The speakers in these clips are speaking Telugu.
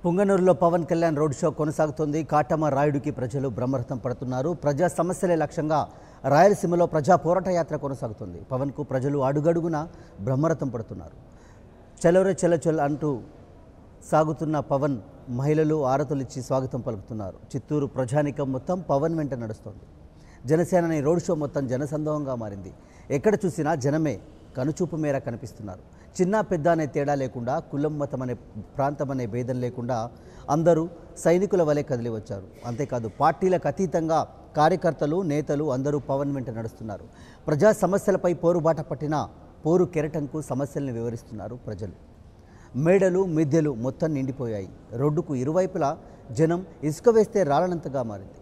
పుంగనూరులో పవన్ కళ్యాణ్ రోడ్ షో కొనసాగుతోంది. కాటమ రాయుడికి ప్రజలు బ్రహ్మరథం పడుతున్నారు. ప్రజా సమస్యలే లక్ష్యంగా రాయలసీమలో ప్రజా పోరాట యాత్ర కొనసాగుతుంది. పవన్కు ప్రజలు అడుగడుగున బ్రహ్మరథం పడుతున్నారు. చలోరే చలచల్ అంటూ సాగుతున్న పవన్ మహిళలు ఆరతులిచ్చి స్వాగతం పలుకుతున్నారు. చిత్తూరు ప్రజానికం మొత్తం పవన్ వెంట నడుస్తోంది. జనసేనని రోడ్ షో మొత్తం జనసందోహంగా మారింది. ఎక్కడ చూసినా జనమే కనుచూపు మేర కనిపిస్తున్నారు. చిన్న పెద్ద అనే తేడా లేకుండా, కులం మతం అనే ప్రాంతం అనే భేదం లేకుండా అందరూ సైనికుల వలె కదిలి వచ్చారు. అంతేకాదు పార్టీలకు అతీతంగా కార్యకర్తలు, నేతలు అందరూ పవన్ వెంట నడుస్తున్నారు. ప్రజా సమస్యలపై పోరుబాట పట్టిన పోరు కెరటంకు సమస్యల్ని వివరిస్తున్నారు ప్రజలు. మేడలు, మిద్దెలు మొత్తం నిండిపోయాయి. రోడ్డుకు ఇరువైపులా జనం ఇసుక వేస్తే రాలనంతగా మారింది.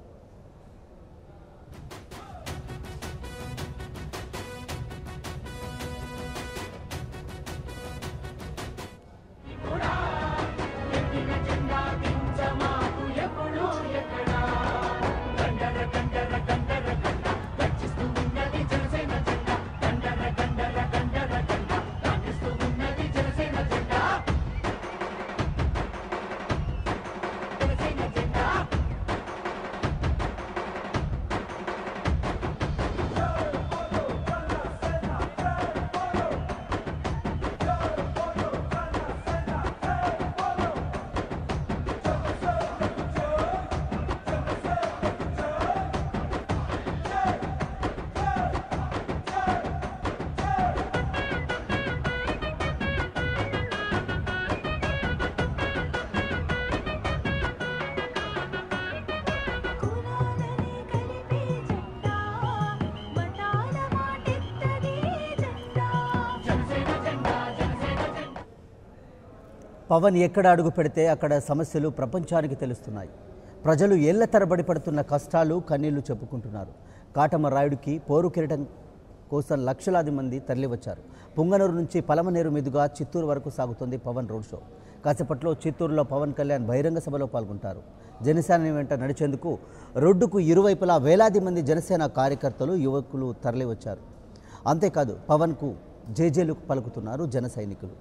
పవన్ ఎక్కడ అడుగు పెడితే అక్కడ సమస్యలు ప్రపంచానికి తెలుస్తున్నాయి. ప్రజలు ఏళ్ల తరబడి పడుతున్న కష్టాలు, కన్నీళ్లు చెప్పుకుంటున్నారు. కాటమ రాయుడికి పోరు కిరీటం కోసం లక్షలాది మంది తరలివచ్చారు. పుంగనూరు నుంచి పలమనేరు మీదుగా చిత్తూరు వరకు సాగుతోంది పవన్ రోడ్ షో. కాసేపట్లో చిత్తూరులో పవన్ కళ్యాణ్ బహిరంగ సభలో పాల్గొంటారు. జనసేన వెంట నడిచేందుకు రోడ్డుకు ఇరువైపులా వేలాది మంది జనసేన కార్యకర్తలు, యువకులు తరలివచ్చారు. అంతేకాదు పవన్కు జేజేలు పలుకుతున్నారు జన సైనికులు.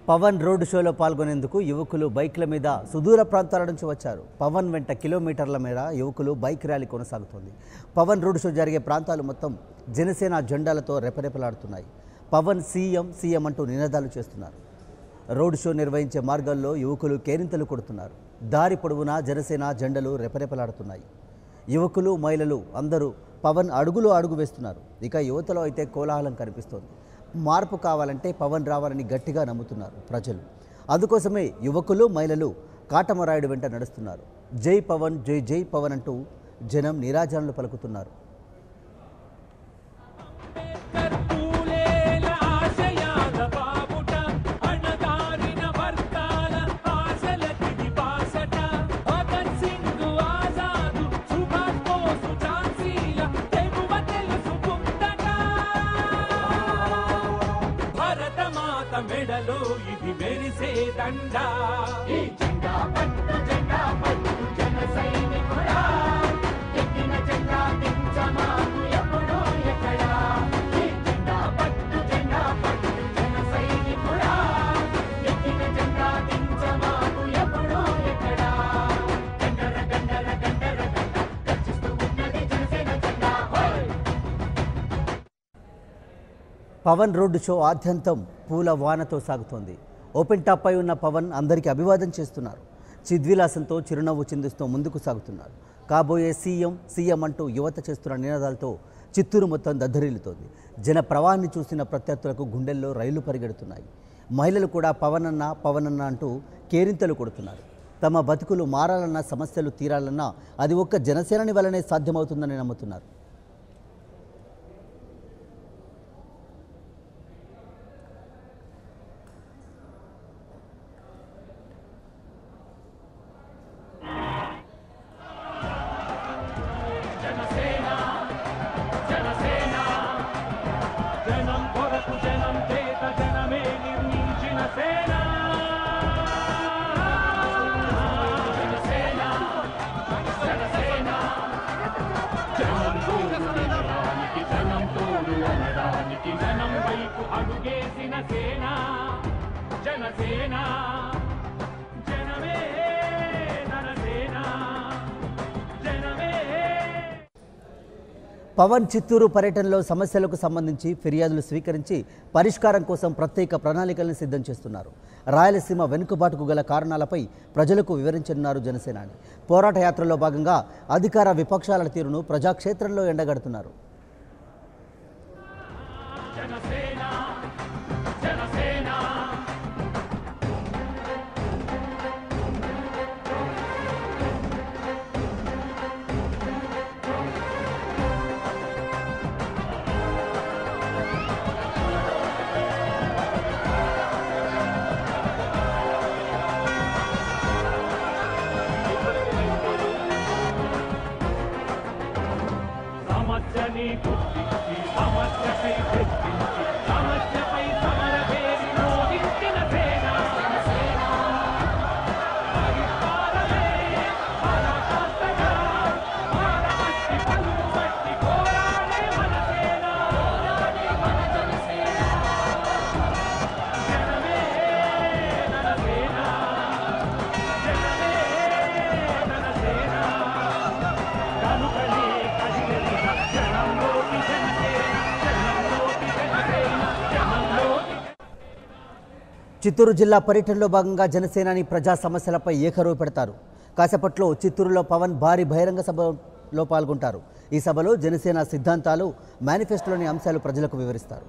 పవన్ రోడ్డు షోలో పాల్గొనేందుకు యువకులు బైక్ల మీద సుదూర ప్రాంతాల నుంచి వచ్చారు. పవన్ వెంట కిలోమీటర్ల మేర యువకులు బైక్ ర్యాలీ కొనసాగుతోంది. పవన్ రోడ్డు షో జరిగే ప్రాంతాలు మొత్తం జనసేన జెండాలతో రెపరెపలాడుతున్నాయి. పవన్ సీఎం అంటూ నినాదాలు చేస్తున్నారు. రోడ్డు షో నిర్వహించే మార్గాల్లో యువకులు కేరింతలు కొడుతున్నారు. దారి పొడవునా జనసేన జెండలు రెపరెపలాడుతున్నాయి. యువకులు, మహిళలు అందరూ పవన్ అడుగు వేస్తున్నారు. ఇక యువతలో అయితే కోలాహలం కనిపిస్తోంది. మార్పు కావాలంటే పవన్ రావాలని గట్టిగా నమ్ముతున్నారు ప్రజలు. అందుకోసమే యువకులు, మహిళలు కాటమరాయుడు వెంట నడుస్తున్నారు. జై పవన్, జై జై పవన్ అంటూ జనం నీరాజనాలు పలుకుతున్నారు. మెడలో ఇది మెరిసే దండా, ఈ జెండా పట్టు జెండా పట్టు జన సైనికుడా, ఎక్కిన జెండా దించమాకు ఎప్పుడు ఎక్కడా, ఈ జెండా పట్టు జన సైనికుడా, ఎక్కిన జెండా దించమాకు ఎప్పుడు ఎక్కడా, గండర గండర గండర గండ గర్జిస్తూ ఉన్నది జనసేన జెండా. పవన్ రోడ్డు షో ఆద్యంతం పూల వానతో సాగుతోంది. ఓపెన్ టాప్ పై ఉన్న పవన్ అందరికీ అభివాదం చేస్తున్నారు. చిద్విలాసంతో చిరునవ్వు చిందిస్తూ ముందుకు సాగుతున్నారు. కాబోయే సీఎం అంటూ యువత చేస్తున్న నినాదాలతో చిత్తూరు మొత్తం దద్దరిల్లుతోంది. జన ప్రవాహాన్ని చూసిన ప్రత్యర్థులకు గుండెల్లో రైళ్లు పరిగెడుతున్నాయి. మహిళలు కూడా పవన్ అన్న అంటూ కేరింతలు కొడుతున్నారు. తమ బతుకులు మారాలన్నా, సమస్యలు తీరాలన్నా అది ఒక్క జనసేనని వల్లనే సాధ్యమవుతుందని నమ్ముతున్నారు. జనసేన జనసేన జనమే జనసేన జనమే. పవన్ చిత్తూరు పర్యటనలో సమస్యలకు సంబంధించి ఫిర్యాదులు స్వీకరించి పరిష్కారం కోసం ప్రత్యేక ప్రణాళికలను సిద్ధం చేస్తున్నారు. రాయలసీమ వెనుకబాటుకు గల కారణాలపై ప్రజలకు వివరించనున్నారు జనసేనాని. పోరాట యాత్రలో భాగంగా అధికార విపక్షాల తీరును ప్రజాక్షేత్రంలో ఎండగడుతున్నారు. సమస్యని గుర్తించి సమస్యపై చర్చించి సమస్యపై సమరభేరి మోగించిన సేన పరిపాలనే పరాకాష్ఠగా మానవత్తి పలుకు పట్టి పోరాడే మన సేన జనమే మన సేన జనమే మన సేన కనుకనే కదిలిన జనంలోకి జనసేన జనంలోకి జనసేన జనంలోకి. చిత్తూరు జిల్లా పర్యటనలో భాగంగా జనసేనాని ప్రజా సమస్యలపై ఏకరువు పెడతారు. కాసేపట్లో చిత్తూరులో పవన్ భారీ బహిరంగ సభలో పాల్గొంటారు. ఈ సభలో జనసేన సిద్ధాంతాలు, మేనిఫెస్టోలోని అంశాలు ప్రజలకు వివరిస్తారు.